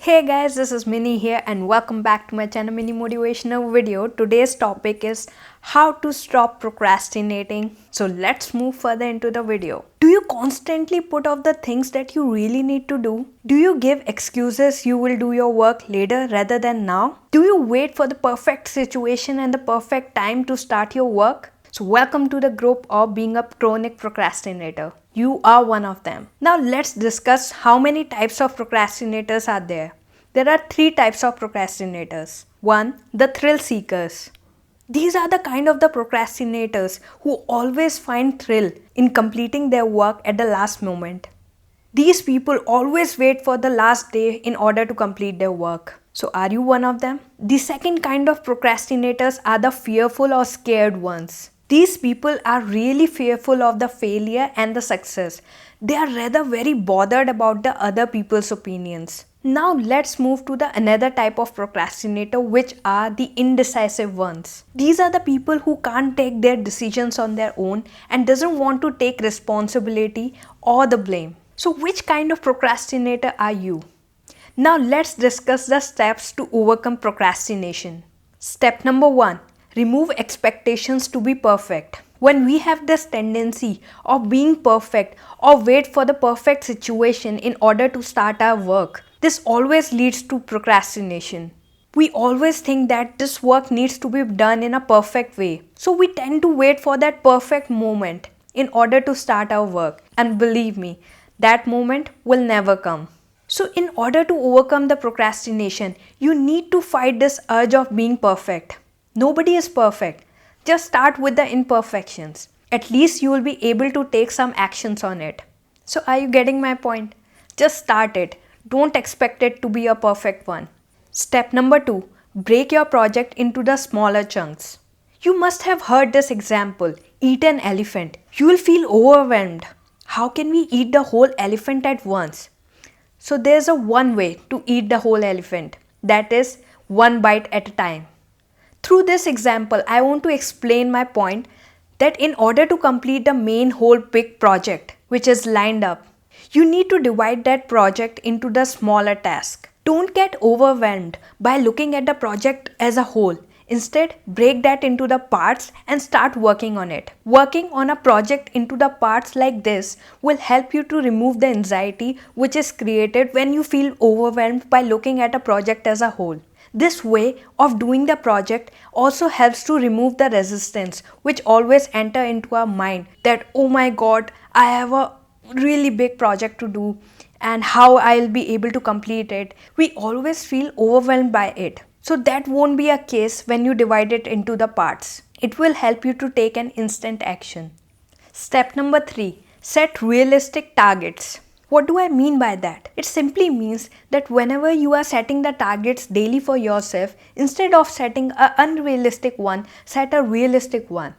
Hey guys, this is Mini here and welcome back to my channel Mini Motivational video. Today's topic is how to stop procrastinating. So let's move further into the video. Do you constantly put off the things that you really need to do? Do you give excuses you will do your work later rather than now? Do you wait for the perfect situation and the perfect time to start your work? So welcome to the group of being a chronic procrastinator. You are one of them. Now let's discuss how many types of procrastinators are there. There are three types of procrastinators. One, the thrill seekers. These are the kind of the procrastinators who always find thrill in completing their work at the last moment. These people always wait for the last day in order to complete their work. So are you one of them? The second kind of procrastinators are the fearful or scared ones. These people are really fearful of the failure and the success. They are rather very bothered about the other people's opinions. Now let's move to the another type of procrastinator, which are the indecisive ones. These are the people who can't take their decisions on their own and doesn't want to take responsibility or the blame. So which kind of procrastinator are you? Now let's discuss the steps to overcome procrastination. Step number 1. Remove expectations to be perfect. When we have this tendency of being perfect or wait for the perfect situation in order to start our work, this always leads to procrastination. We always think that this work needs to be done in a perfect way. So we tend to wait for that perfect moment in order to start our work. And believe me, that moment will never come. So in order to overcome the procrastination, you need to fight this urge of being perfect. Nobody is perfect. Just start with the imperfections. At least you will be able to take some actions on it. So are you getting my point? Just start it. Don't expect it to be a perfect one. Step number 2. Break your project into the smaller chunks. You must have heard this example. Eat an elephant. You will feel overwhelmed. How can we eat the whole elephant at once? So there's a one way to eat the whole elephant. That is one bite at a time. Through this example, I want to explain my point that in order to complete the main whole big project which is lined up, you need to divide that project into the smaller task. Don't get overwhelmed by looking at the project as a whole. Instead, break that into the parts and start working on it. Working on a project into the parts like this will help you to remove the anxiety which is created when you feel overwhelmed by looking at a project as a whole. This way of doing the project also helps to remove the resistance which always enter into our mind that, oh my god, I have a really big project to do and how I'll be able to complete it. We always feel overwhelmed by it. So that won't be a case when you divide it into the parts. It will help you to take an instant action. Step number 3. Set realistic targets. What do I mean by that? It simply means that whenever you are setting the targets daily for yourself, instead of setting an unrealistic one, set a realistic one.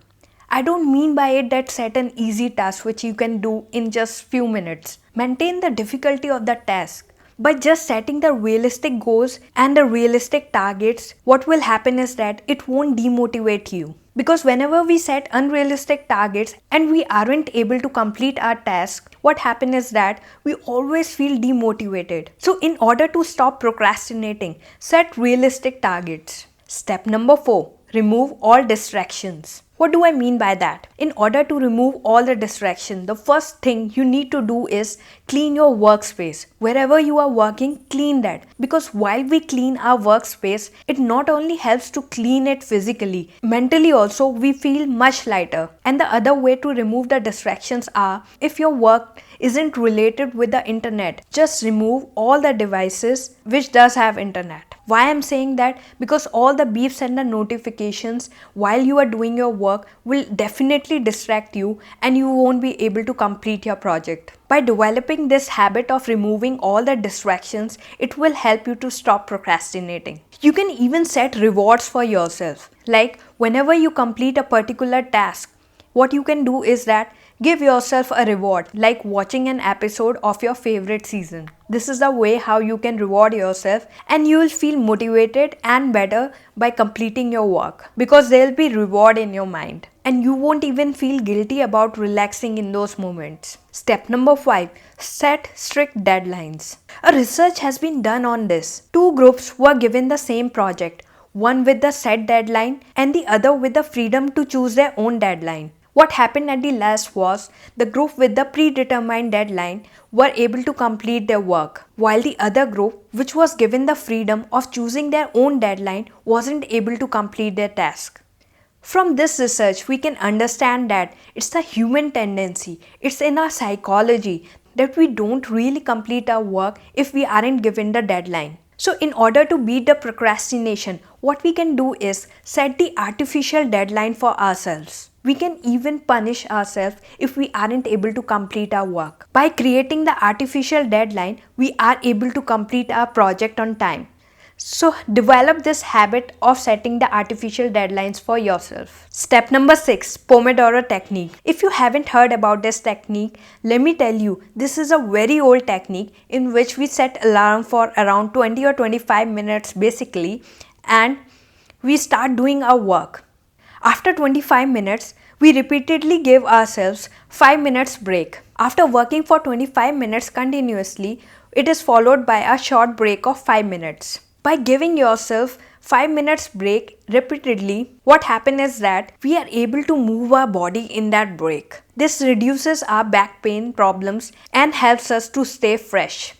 I don't mean by it that set an easy task which you can do in just few minutes. Maintain the difficulty of the task. By just setting the realistic goals and the realistic targets, what will happen is that it won't demotivate you. Because whenever we set unrealistic targets and we aren't able to complete our task, what happens is that we always feel demotivated. So in order to stop procrastinating, set realistic targets. Step number 4. Remove all distractions. What do I mean by that? In order to remove all the distraction, the first thing you need to do is clean your workspace. Wherever you are working, clean that. Because while we clean our workspace, it not only helps to clean it physically, mentally also we feel much lighter. And the other way to remove the distractions are, if your work isn't related with the internet, just remove all the devices which does have internet. Why I'm saying that? Because all the beeps and the notifications while you are doing your work will definitely distract you and you won't be able to complete your project. By developing this habit of removing all the distractions, it will help you to stop procrastinating. You can even set rewards for yourself. Like whenever you complete a particular task, what you can do is that give yourself a reward, like watching an episode of your favorite season. This is the way how you can reward yourself and you will feel motivated and better by completing your work because there will be reward in your mind. and you won't even feel guilty about relaxing in those moments. Step number 5. Set strict deadlines. A research has been done on this. Two groups were given the same project, one with the set deadline and the other with the freedom to choose their own deadline. What happened at the last was the group with the predetermined deadline were able to complete their work, while the other group, which was given the freedom of choosing their own deadline, wasn't able to complete their task. From this research, we can understand that it's a human tendency, it's in our psychology that we don't really complete our work if we aren't given the deadline. So in order to beat the procrastination, what we can do is set the artificial deadline for ourselves. We can even punish ourselves if we aren't able to complete our work. By creating the artificial deadline, we are able to complete our project on time. So develop this habit of setting the artificial deadlines for yourself. Step number 6. Pomodoro technique. If you haven't heard about this technique, let me tell you, this is a very old technique in which we set alarm for around 20 or 25 minutes basically, and we start doing our work. After 25 minutes, we repeatedly give ourselves 5 minutes break. After working for 25 minutes continuously, it is followed by a short break of 5 minutes. By giving yourself 5 minutes break repeatedly, what happens is that we are able to move our body in that break. This reduces our back pain problems and helps us to stay fresh.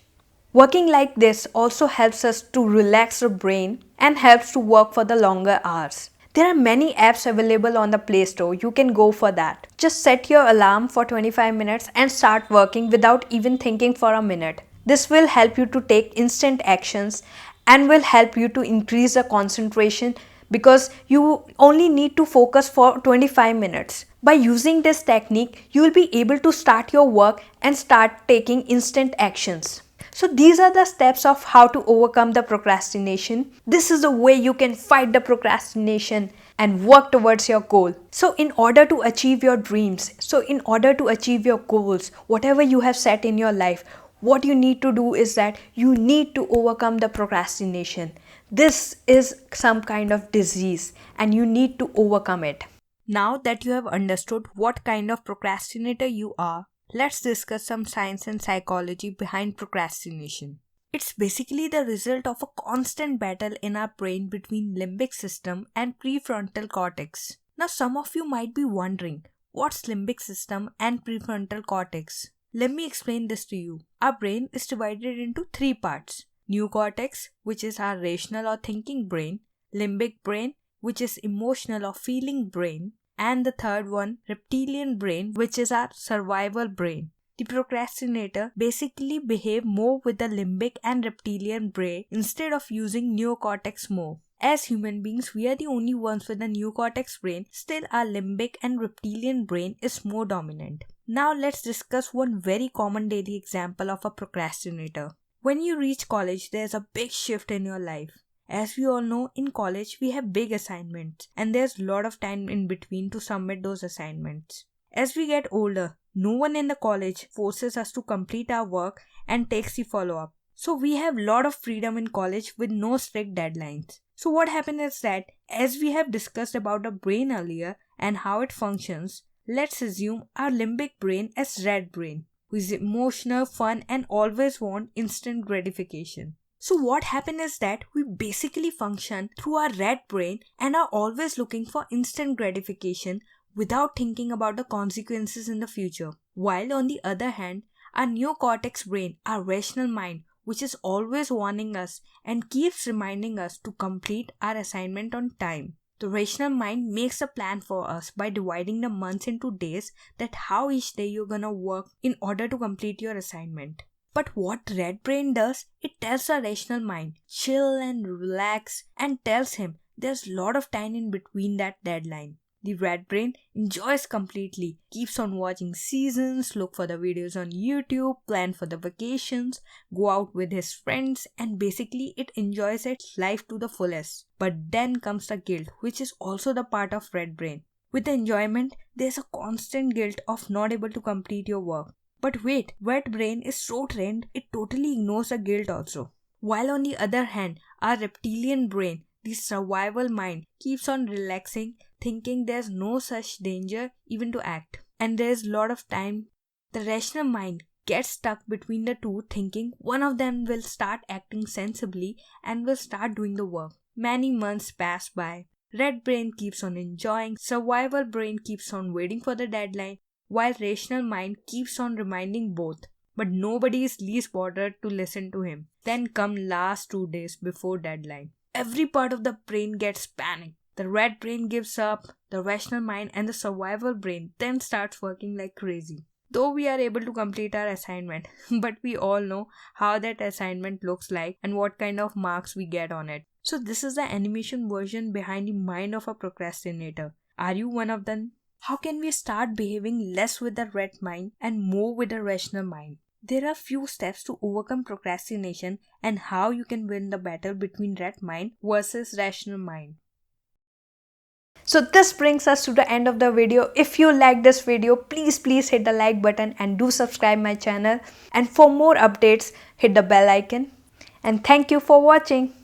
Working like this also helps us to relax the brain and helps to work for the longer hours. There are many apps available on the Play Store. You can go for that. Just set your alarm for 25 minutes and start working without even thinking for a minute. This will help you to take instant actions and will help you to increase the concentration because you only need to focus for 25 minutes. By using this technique, you will be able to start your work and start taking instant actions. So these are the steps of how to overcome the procrastination. This is the way you can fight the procrastination and work towards your goal. So in order to achieve your dreams, in order to achieve your goals, whatever you have set in your life, what you need to do is that you need to overcome the procrastination. This is some kind of disease and you need to overcome it. Now that you have understood what kind of procrastinator you are, let's discuss some science and psychology behind procrastination. It's basically the result of a constant battle in our brain between limbic system and prefrontal cortex. Now some of you might be wondering, what's limbic system and prefrontal cortex? Let me explain this to you. Our brain is divided into 3 parts. Neocortex, which is our rational or thinking brain, limbic brain, which is emotional or feeling brain, and the third one, reptilian brain, which is our survival brain. The procrastinator basically behave more with the limbic and reptilian brain instead of using neocortex more. As human beings, we are the only ones with the neocortex brain, still our limbic and reptilian brain is more dominant. Now let's discuss one very common daily example of a procrastinator. When you reach college, there's a big shift in your life. As we all know, in college we have big assignments and there's a lot of time in between to submit those assignments. As we get older, no one in the college forces us to complete our work and takes the follow-up. So we have a lot of freedom in college with no strict deadlines. So what happens is that, as we have discussed about the brain earlier and how it functions, let's assume our limbic brain as red brain, who is emotional, fun and always want instant gratification. So what happens is that we basically function through our red brain and are always looking for instant gratification without thinking about the consequences in the future. While on the other hand, our neocortex brain, our rational mind, which is always warning us and keeps reminding us to complete our assignment on time. The rational mind makes a plan for us by dividing the months into days, that how each day you're gonna work in order to complete your assignment. But what red brain does, it tells our rational mind, chill and relax, and tells him there's a lot of time in between that deadline. The red brain enjoys completely, keeps on watching seasons, look for the videos on YouTube, plan for the vacations, go out with his friends, and basically it enjoys its life to the fullest. But then comes the guilt, which is also the part of red brain. With the enjoyment, there's a constant guilt of not able to complete your work. But wait, red brain is so trained, it totally ignores the guilt also. While on the other hand, our reptilian brain, the survival mind, keeps on relaxing, thinking there's no such danger even to act. And there's a lot of time the rational mind gets stuck between the two, thinking one of them will start acting sensibly and will start doing the work. Many months pass by. Red brain keeps on enjoying, survival brain keeps on waiting for the deadline, while rational mind keeps on reminding both. But nobody is least bothered to listen to him. Then come last 2 days before deadline. Every part of the brain gets panicked. The red brain gives up, the rational mind and the survival brain then starts working like crazy. Though we are able to complete our assignment, but we all know how that assignment looks like and what kind of marks we get on it. So this is the animation version behind the mind of a procrastinator. Are you one of them? How can we start behaving less with the red mind and more with the rational mind? There are few steps to overcome procrastination and how you can win the battle between red mind versus rational mind. So this brings us to the end of the video. If you like this video, please hit the like button and do subscribe my channel. And for more updates, hit the bell icon. And thank you for watching.